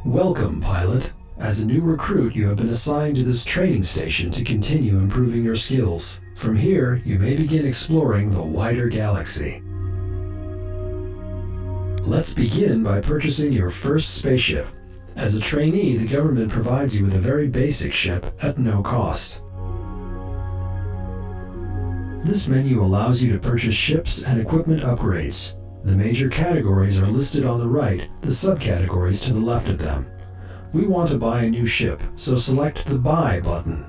Welcome, pilot. As a new recruit, you have been assigned to this training station to continue improving your skills. From here, you may begin exploring the wider galaxy. Let's begin by purchasing your first spaceship. As a trainee, the government provides you with a very basic ship at no cost. This menu allows you to purchase ships and equipment upgrades. The major categories are listed on the right, the subcategories to the left of them. We want to buy a new ship, so select the Buy button.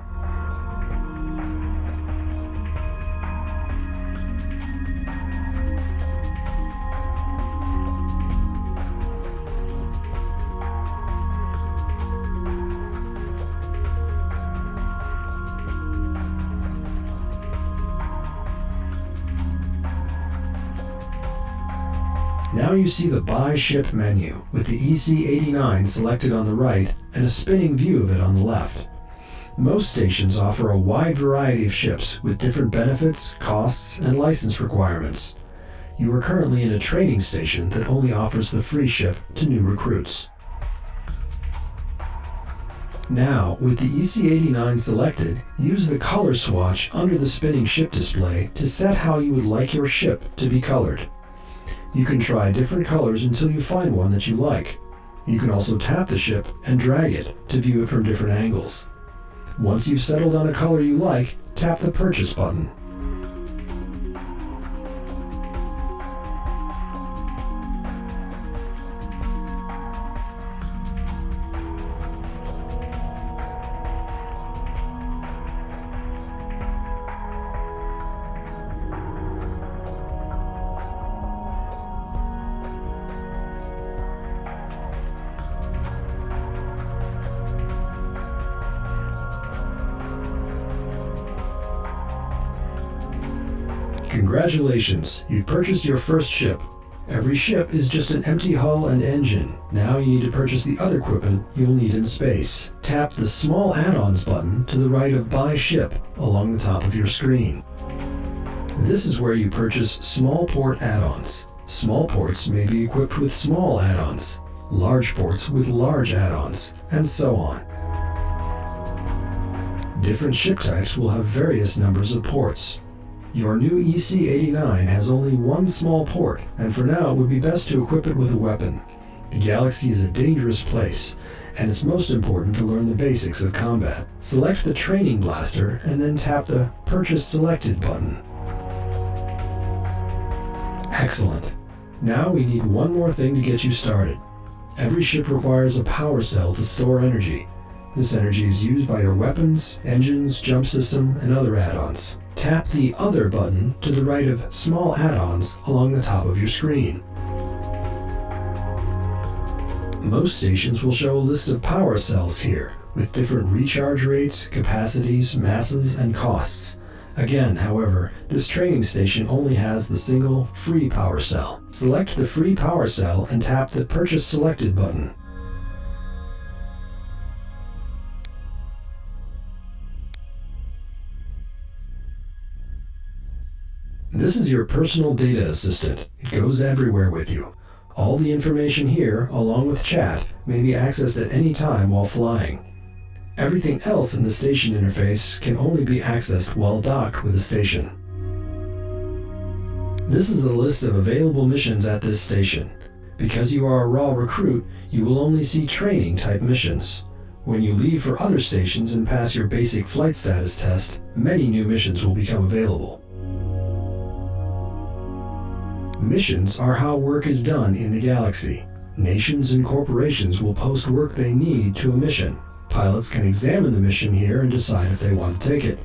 Now you see the Buy Ship menu, with the EC-89 selected on the right and a spinning view of it on the left. Most stations offer a wide variety of ships with different benefits, costs, and license requirements. You are currently in a training station that only offers the free ship to new recruits. Now, with the EC-89 selected, use the color swatch under the spinning ship display to set how you would like your ship to be colored. You can try different colors until you find one that you like. You can also tap the ship and drag it to view it from different angles. Once you've settled on a color you like, tap the Purchase button. Congratulations, you've purchased your first ship. Every ship is just an empty hull and engine. Now you need to purchase the other equipment you'll need in space. Tap the Small Add-ons button to the right of Buy Ship along the top of your screen. This is where you purchase small port add-ons. Small ports may be equipped with small add-ons, large ports with large add-ons, and so on. Different ship types will have various numbers of ports. Your new EC-89 has only one small port, and for now it would be best to equip it with a weapon. The galaxy is a dangerous place, and it's most important to learn the basics of combat. Select the Training Blaster, and then tap the Purchase Selected button. Excellent. Now we need one more thing to get you started. Every ship requires a power cell to store energy. This energy is used by your weapons, engines, jump system, and other add-ons. Tap the Other button to the right of Small Add-ons along the top of your screen. Most stations will show a list of power cells here, with different recharge rates, capacities, masses, and costs. Again, however, this training station only has the single free power cell. Select the free power cell and tap the Purchase Selected button. This is your personal data assistant. It goes everywhere with you. All the information here, along with chat, may be accessed at any time while flying. Everything else in the station interface can only be accessed while docked with the station. This is the list of available missions at this station. Because you are a raw recruit, you will only see training-type missions. When you leave for other stations and pass your basic flight status test, many new missions will become available. Missions are how work is done in the galaxy. Nations and corporations will post work they need to a mission. Pilots can examine the mission here and decide if they want to take it.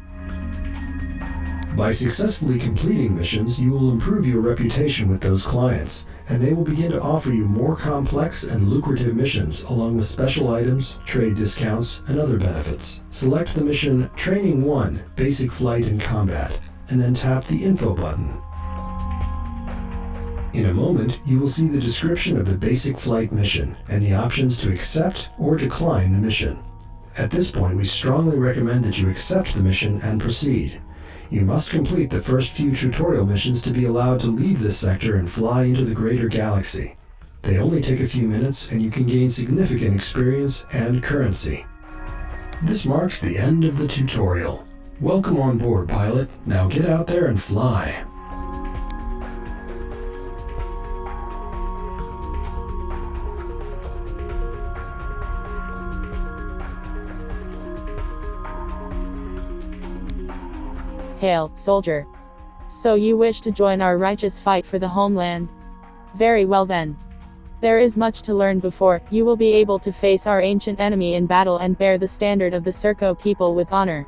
By successfully completing missions, you will improve your reputation with those clients, and they will begin to offer you more complex and lucrative missions along with special items, trade discounts, and other benefits. Select the mission Training 1, Basic Flight and Combat, and then tap the Info button. In a moment, you will see the description of the basic flight mission and the options to accept or decline the mission. At this point, we strongly recommend that you accept the mission and proceed. You must complete the first few tutorial missions to be allowed to leave this sector and fly into the greater galaxy. They only take a few minutes and you can gain significant experience and currency. This marks the end of the tutorial. Welcome on board, pilot. Now get out there and fly. Hail, soldier. So you wish to join our righteous fight for the homeland? Very well then. There is much to learn before you will be able to face our ancient enemy in battle and bear the standard of the Serco people with honor.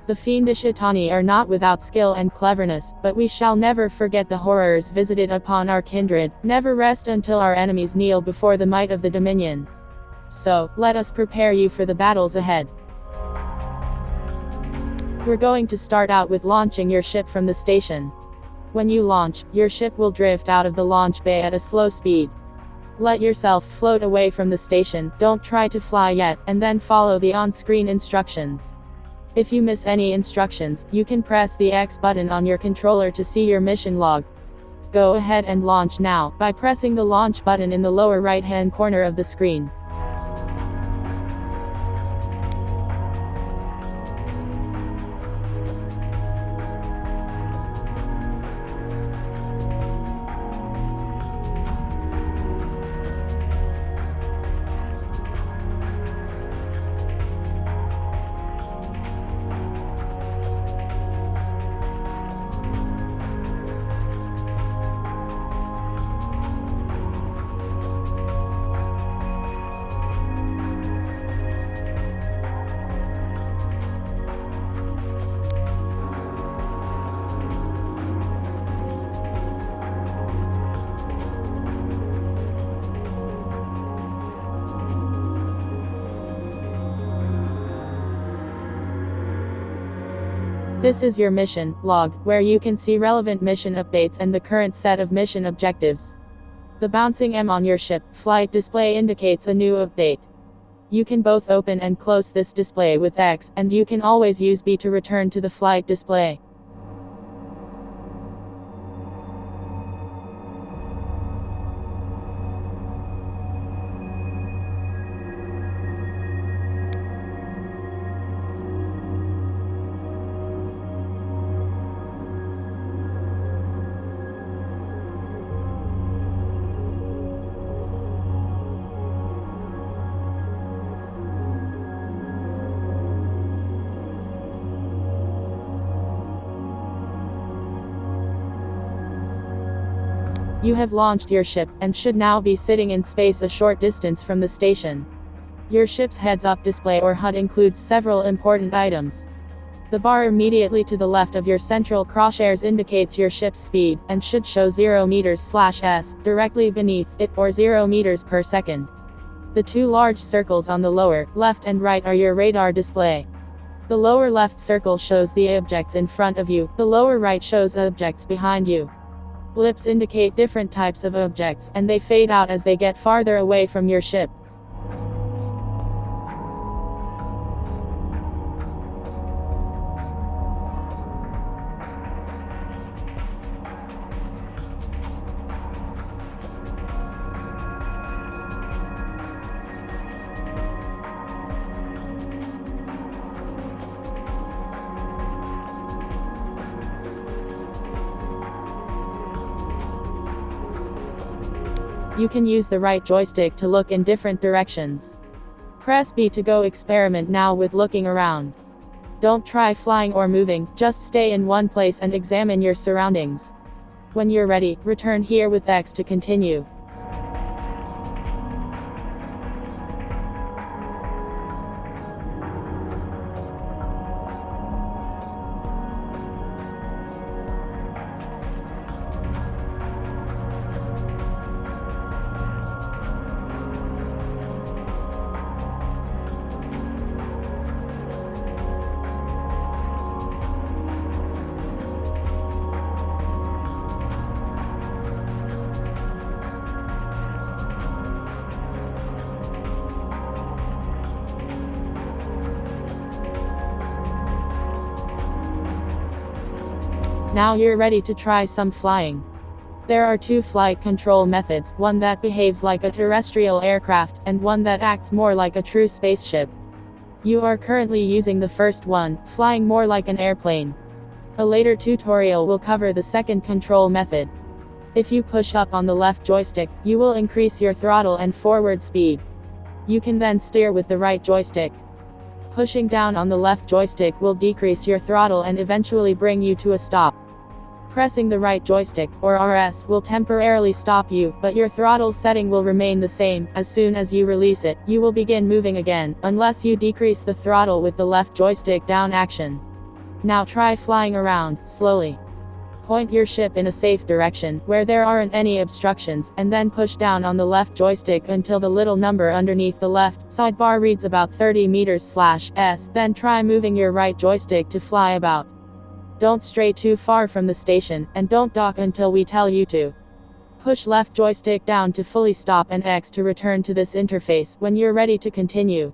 The fiendish Itani are not without skill and cleverness, but we shall never forget the horrors visited upon our kindred, never rest until our enemies kneel before the might of the Dominion. So, let us prepare you for the battles ahead. We're going to start out with launching your ship from the station. When you launch, your ship will drift out of the launch bay at a slow speed. Let yourself float away from the station, don't try to fly yet, and then follow the on-screen instructions. If you miss any instructions, you can press the X button on your controller to see your mission log. Go ahead and launch now, by pressing the launch button in the lower right-hand corner of the screen. This is your mission log, where you can see relevant mission updates and the current set of mission objectives. The bouncing M on your ship flight display indicates a new update. You can both open and close this display with X, and you can always use B to return to the flight display. You have launched your ship, and should now be sitting in space a short distance from the station. Your ship's heads-up display or HUD includes several important items. The bar immediately to the left of your central crosshairs indicates your ship's speed, and should show 0 meters/s, directly beneath it, or 0 meters per second. The two large circles on the lower, left and right are your radar display. The lower left circle shows the objects in front of you, the lower right shows objects behind you. Blips indicate different types of objects, and they fade out as they get farther away from your ship. You can use the right joystick to look in different directions. Press B to go experiment now with looking around. Don't try flying or moving, just stay in one place and examine your surroundings. When you're ready, return here with X to continue. Now you're ready to try some flying. There are two flight control methods, one that behaves like a terrestrial aircraft, and one that acts more like a true spaceship. You are currently using the first one, flying more like an airplane. A later tutorial will cover the second control method. If you push up on the left joystick, you will increase your throttle and forward speed. You can then steer with the right joystick. Pushing down on the left joystick will decrease your throttle and eventually bring you to a stop. Pressing the right joystick, or RS, will temporarily stop you, but your throttle setting will remain the same. As soon as you release it, you will begin moving again, unless you decrease the throttle with the left joystick down action. Now try flying around, slowly. Point your ship in a safe direction, where there aren't any obstructions, and then push down on the left joystick until the little number underneath the left sidebar reads about 30 meters/s, then try moving your right joystick to fly about. Don't stray too far from the station, and don't dock until we tell you to. Push left joystick down to fully stop and X to return to this interface when you're ready to continue.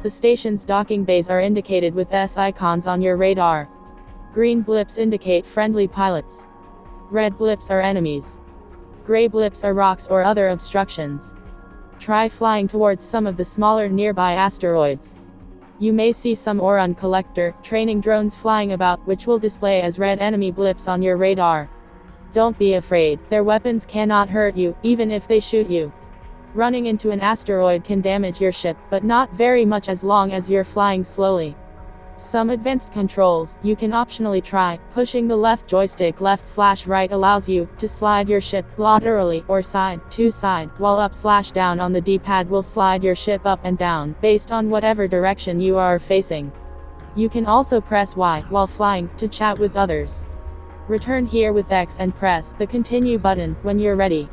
The station's docking bays are indicated with S icons on your radar. Green blips indicate friendly pilots. Red blips are enemies. Gray blips are rocks or other obstructions. Try flying towards some of the smaller nearby asteroids. You may see some Oron collector training drones flying about, which will display as red enemy blips on your radar. Don't be afraid, their weapons cannot hurt you, even if they shoot you. Running into an asteroid can damage your ship, but not very much as long as you're flying slowly. Some advanced controls, you can optionally try. Pushing the left joystick left/right allows you to slide your ship laterally or side to side, while up/down on the D-pad will slide your ship up and down, based on whatever direction you are facing. You can also press Y while flying to chat with others. Return here with X and press the continue button when you're ready.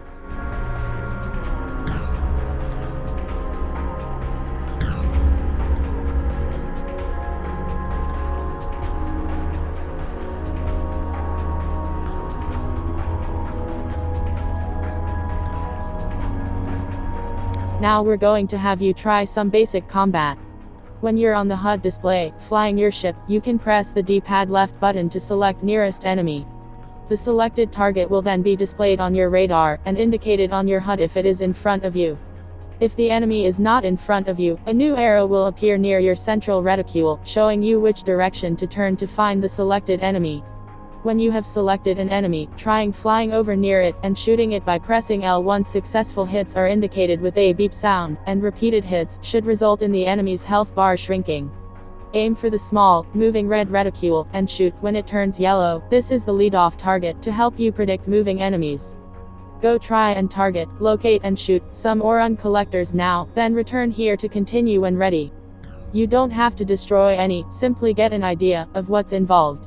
Now we're going to have you try some basic combat. When you're on the HUD display, flying your ship, you can press the D-pad left button to select nearest enemy. The selected target will then be displayed on your radar, and indicated on your HUD if it is in front of you. If the enemy is not in front of you, a new arrow will appear near your central reticule, showing you which direction to turn to find the selected enemy. When you have selected an enemy, trying flying over near it, and shooting it by pressing L1. Successful hits are indicated with a beep sound, and repeated hits should result in the enemy's health bar shrinking. Aim for the small, moving red reticule, and shoot when it turns yellow. This is the lead-off target to help you predict moving enemies. Go try and target, locate and shoot some Oron collectors now, then return here to continue when ready. You don't have to destroy any, simply get an idea of what's involved.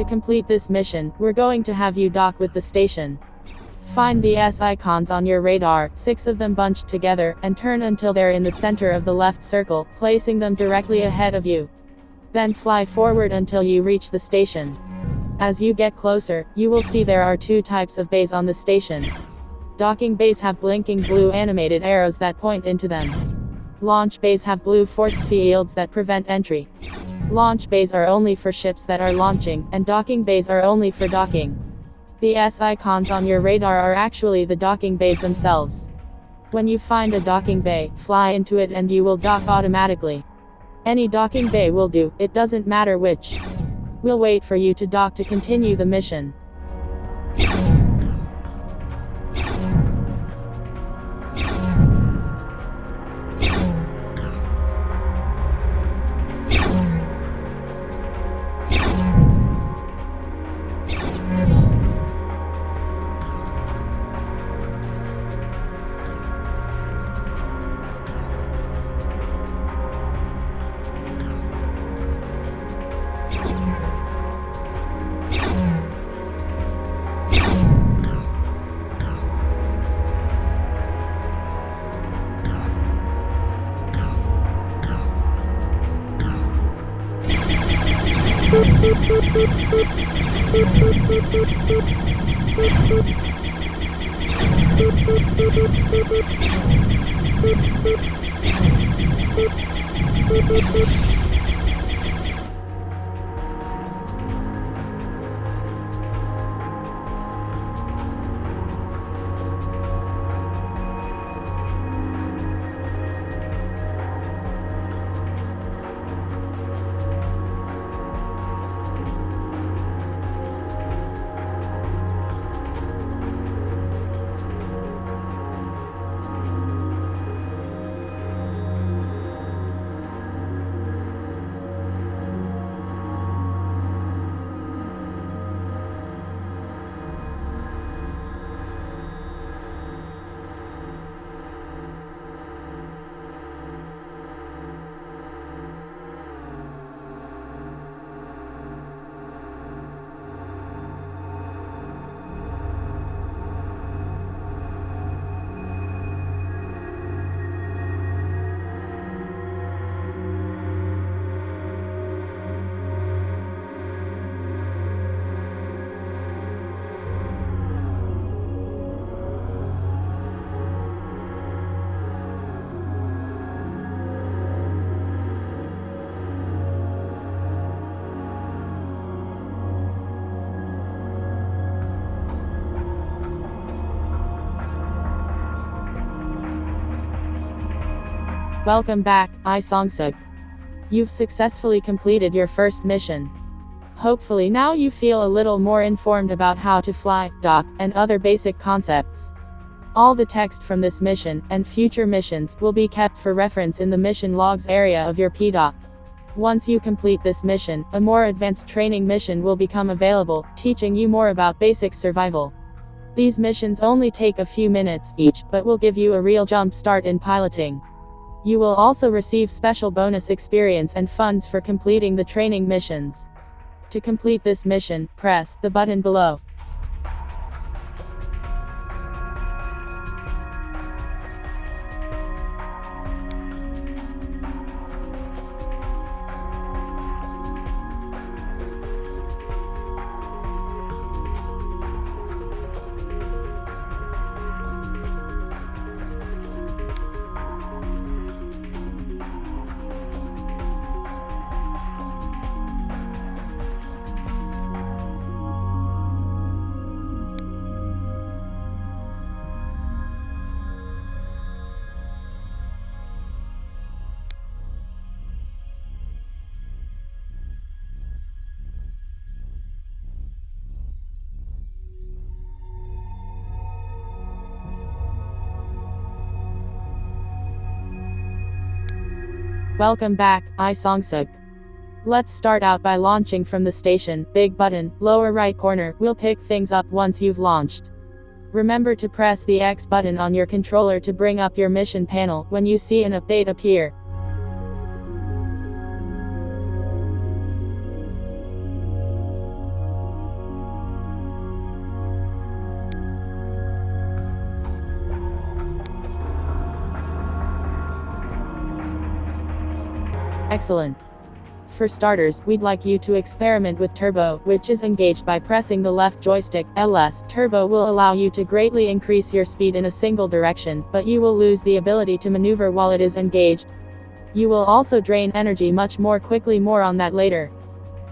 To complete this mission, we're going to have you dock with the station. Find the S icons on your radar, 6 of them bunched together, and turn until they're in the center of the left circle, placing them directly ahead of you. Then fly forward until you reach the station. As you get closer, you will see there are 2 types of bays on the station. Docking bays have blinking blue animated arrows that point into them. Launch bays have blue force fields that prevent entry. Launch bays are only for ships that are launching, and docking bays are only for docking. The S icons on your radar are actually the docking bays themselves. When you find a docking bay, fly into it and you will dock automatically. Any docking bay will do, it doesn't matter which. We'll wait for you to dock to continue the mission. Welcome back, I Songsuk. You've successfully completed your first mission. Hopefully now you feel a little more informed about how to fly, dock, and other basic concepts. All the text from this mission, and future missions, will be kept for reference in the mission logs area of your PDOT. Once you complete this mission, a more advanced training mission will become available, teaching you more about basic survival. These missions only take a few minutes each, but will give you a real jump start in piloting. You will also receive special bonus experience and funds for completing the training missions. To complete this mission, press the button below. Welcome back, I Songsuk. Let's start out by launching from the station. Big button, lower right corner, will pick things up once you've launched. Remember to press the X button on your controller to bring up your mission panel when you see an update appear. Excellent. For starters, we'd like you to experiment with turbo, which is engaged by pressing the left joystick, LS. Turbo will allow you to greatly increase your speed in a single direction, but you will lose the ability to maneuver while it is engaged. You will also drain energy much more quickly, more on that later.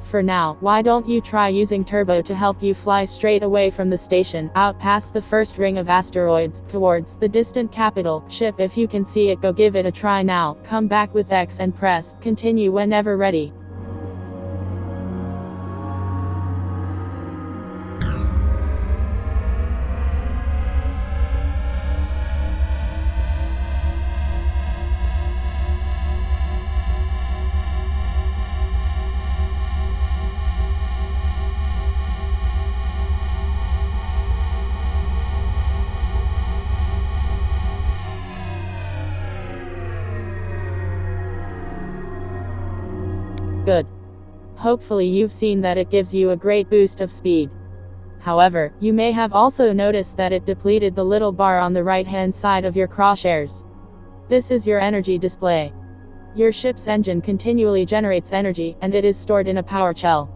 For now, why don't you try using turbo to help you fly straight away from the station, out past the first ring of asteroids, towards the distant capital ship. If you can see it, go give it a try now. Come back with X and press continue whenever ready. Good. Hopefully you've seen that it gives you a great boost of speed. However, you may have also noticed that it depleted the little bar on the right-hand side of your crosshairs. This is your energy display. Your ship's engine continually generates energy, and it is stored in a power shell.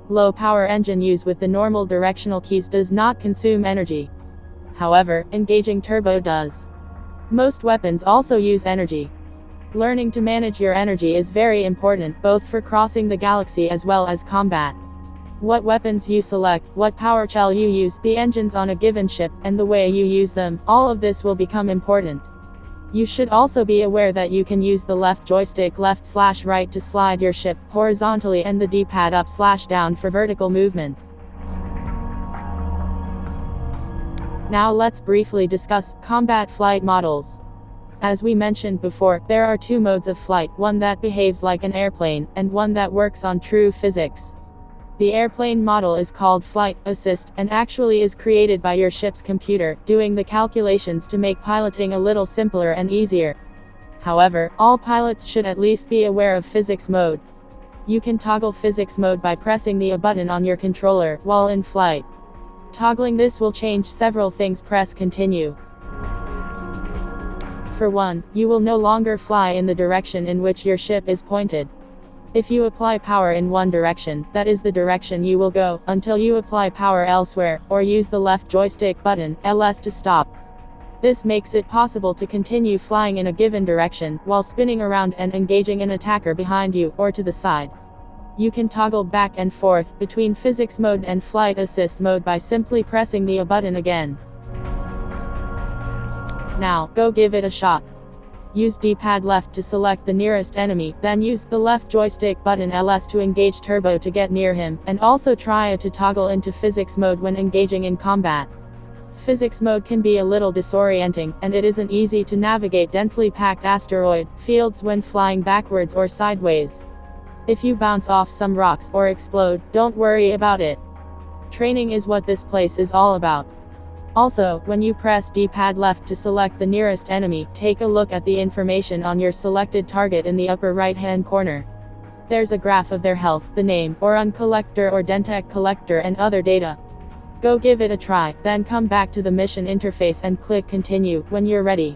Low power engine use with the normal directional keys does not consume energy. However, engaging turbo does. Most weapons also use energy. Learning to manage your energy is very important, both for crossing the galaxy as well as combat. What weapons you select, what power shell you use, the engines on a given ship, and the way you use them, all of this will become important. You should also be aware that you can use the left joystick left/right to slide your ship horizontally and the D-pad up/down for vertical movement. Now let's briefly discuss combat flight models. As we mentioned before, there are two modes of flight, one that behaves like an airplane, and one that works on true physics. The airplane model is called Flight Assist, and actually is created by your ship's computer, doing the calculations to make piloting a little simpler and easier. However, all pilots should at least be aware of physics mode. You can toggle physics mode by pressing the A button on your controller while in flight. Toggling this will change several things. Press continue. For one, you will no longer fly in the direction in which your ship is pointed. If you apply power in one direction, that is the direction you will go, until you apply power elsewhere, or use the left joystick button, LS, to stop. This makes it possible to continue flying in a given direction, while spinning around and engaging an attacker behind you, or to the side. You can toggle back and forth between physics mode and flight assist mode by simply pressing the A button again. Now, go give it a shot. use D-pad left to select the nearest enemy, then use the left joystick button LS to engage turbo to get near him, and also try to toggle into physics mode when engaging in combat. Physics mode can be a little disorienting, and it isn't easy to navigate densely packed asteroid fields when flying backwards or sideways. If you bounce off some rocks or explode, don't worry about it. Training is what this place is all about. Also, when you press D-pad left to select the nearest enemy, take a look at the information on your selected target in the upper right-hand corner. There's a graph of their health, the name, or collector or Dentec collector and other data. Go give it a try, then come back to the mission interface and click continue when you're ready.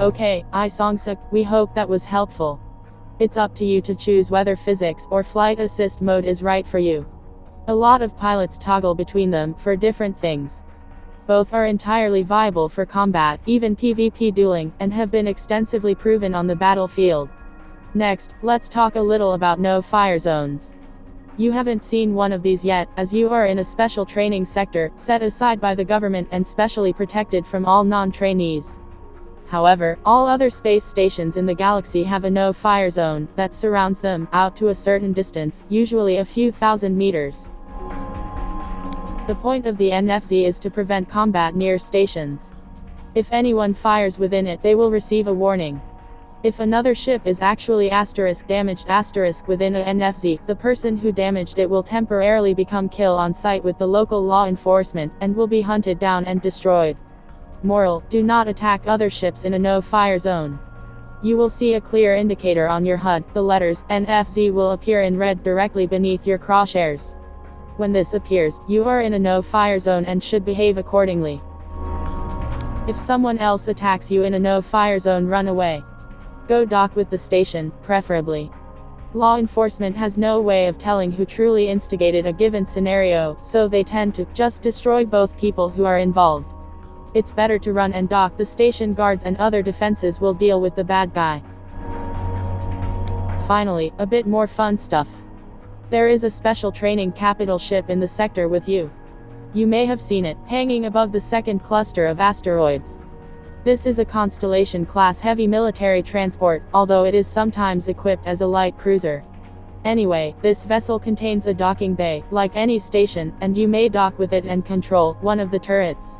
Okay, Song-suk, we hope that was helpful. It's up to you to choose whether physics or flight assist mode is right for you. A lot of pilots toggle between them for different things. Both are entirely viable for combat, even PvP dueling, and have been extensively proven on the battlefield. Next, let's talk a little about no-fire zones. You haven't seen one of these yet, as you are in a special training sector, set aside by the government and specially protected from all non-trainees. However, all other space stations in the galaxy have a no-fire zone that surrounds them, out to a certain distance, usually a few thousand meters. The point of the NFZ is to prevent combat near stations. If anyone fires within it, they will receive a warning. If another ship is actually *damaged within a NFZ, the person who damaged it will temporarily become kill on sight with the local law enforcement, and will be hunted down and destroyed. Moral: do not attack other ships in a no-fire zone. You will see a clear indicator on your HUD. The letters NFZ will appear in red directly beneath your crosshairs. When this appears, you are in a no-fire zone and should behave accordingly. If someone else attacks you in a no-fire zone, run away. Go dock with the station, preferably. Law enforcement has no way of telling who truly instigated a given scenario, so they tend to just destroy both people who are involved. It's better to run and dock. The station guards and other defenses will deal with the bad guy. Finally, a bit more fun stuff. There is a special training capital ship in the sector with you. You may have seen it, hanging above the second cluster of asteroids. This is a Constellation-class heavy military transport, although it is sometimes equipped as a light cruiser. Anyway, this vessel contains a docking bay, like any station, and you may dock with it and control one of the turrets.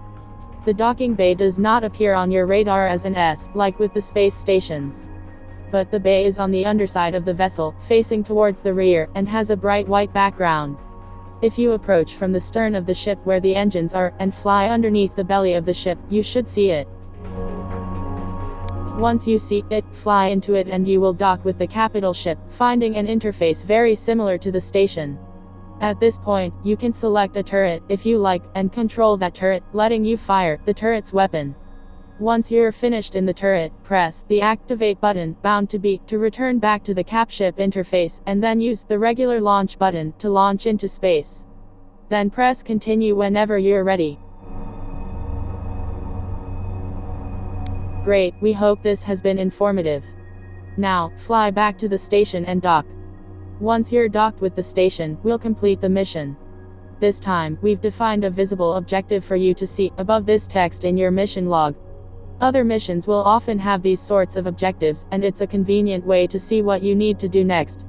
The docking bay does not appear on your radar as an S, like with the space stations. But the bay is on the underside of the vessel, facing towards the rear, and has a bright white background. If you approach from the stern of the ship where the engines are, and fly underneath the belly of the ship, you should see it. Once you see it, fly into it and you will dock with the capital ship, finding an interface very similar to the station. At this point, you can select a turret, if you like, and control that turret, letting you fire the turret's weapon. Once you're finished in the turret, press the activate button, bound to B, to return back to the capship interface, and then use the regular launch button to launch into space. Then press continue whenever you're ready. Great, we hope this has been informative. Now, fly back to the station and dock. Once you're docked with the station, we'll complete the mission. This time, we've defined a visible objective for you to see, above this text in your mission log. Other missions will often have these sorts of objectives, and it's a convenient way to see what you need to do next.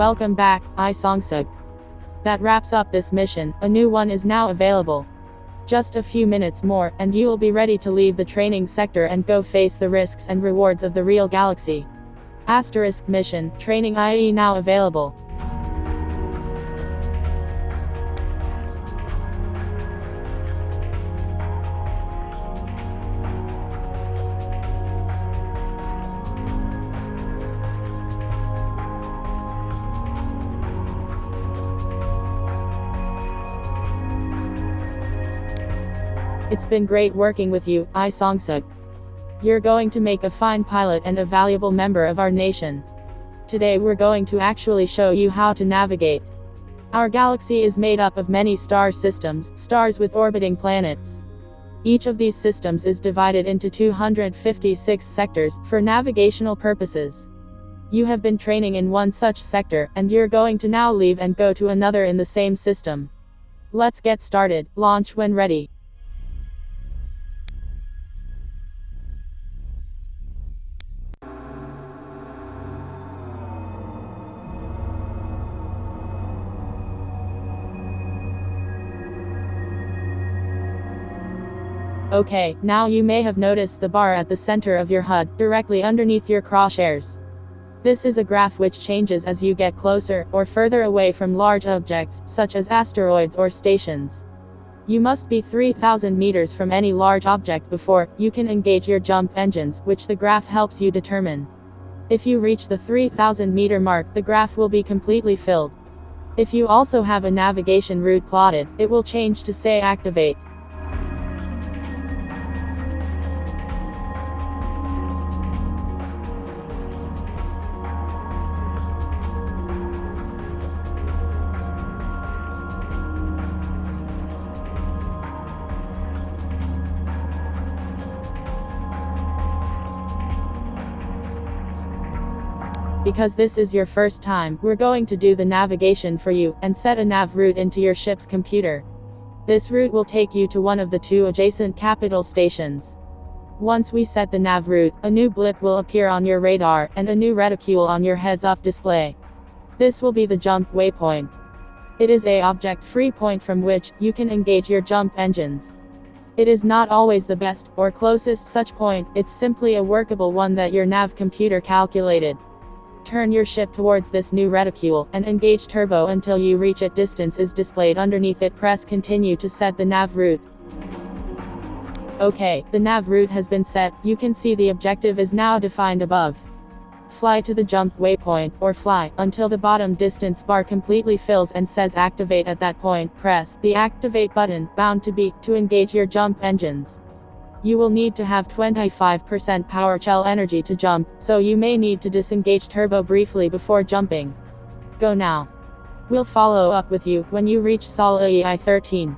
Welcome back, I Songsuk. That wraps up this mission, a new one is now available. Just a few minutes more, and you will be ready to leave the training sector and go face the risks and rewards of the real galaxy. Asterisk mission, training IE now available. It's been great working with you, I Songsuk. You're going to make a fine pilot and a valuable member of our nation. Today we're going to actually show you how to navigate. Our galaxy is made up of many star systems, stars with orbiting planets. Each of these systems is divided into 256 sectors, for navigational purposes. You have been training in one such sector, and you're going to now leave and go to another in the same system. Let's get started, launch when ready. Okay, now you may have noticed the bar at the center of your HUD, directly underneath your crosshairs. This is a graph which changes as you get closer, or further away from large objects, such as asteroids or stations. You must be 3,000 meters from any large object before you can engage your jump engines, which the graph helps you determine. If you reach the 3,000 meter mark, the graph will be completely filled. If you also have a navigation route plotted, it will change to say activate. Because this is your first time, we're going to do the navigation for you, and set a nav route into your ship's computer. This route will take you to one of the two adjacent capital stations. Once we set the nav route, a new blip will appear on your radar, and a new reticule on your heads-up display. This will be the jump waypoint. It is a object-free point from which you can engage your jump engines. It is not always the best, or closest such point, it's simply a workable one that your nav computer calculated. Turn your ship towards this new reticule, and engage turbo until you reach it. Distance is displayed underneath it. Press continue to set the nav route. Okay, the nav route has been set, you can see the objective is now defined above. Fly to the jump waypoint, or fly, until the bottom distance bar completely fills and says activate. At that point, press the activate button, bound to B, to engage your jump engines. You will need to have 25% power shell energy to jump, so you may need to disengage turbo briefly before jumping. Go now. We'll follow up with you when you reach Sol AI 13.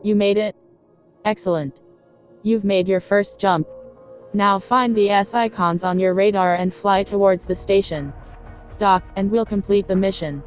You made it? Excellent. You've made your first jump. Now find the S icons on your radar and fly towards the station. Dock, and we'll complete the mission.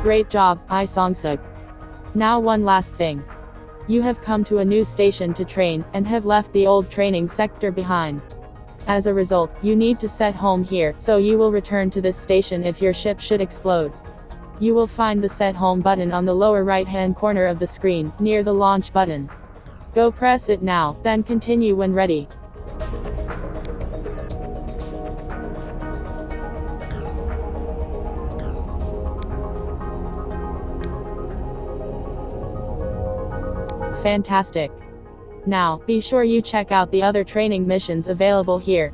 Great job, I Song-suk. Now one last thing. You have come to a new station to train, and have left the old training sector behind. As a result, you need to set home here, so you will return to this station if your ship should explode. You will find the set home button on the lower right-hand corner of the screen, near the launch button. Go press it now, then continue when ready. Fantastic. Now, be sure you check out the other training missions available here.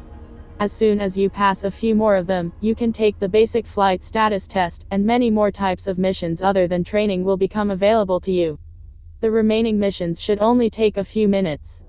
As soon as you pass a few more of them, you can take the basic flight status test, and many more types of missions other than training will become available to you. The remaining missions should only take a few minutes.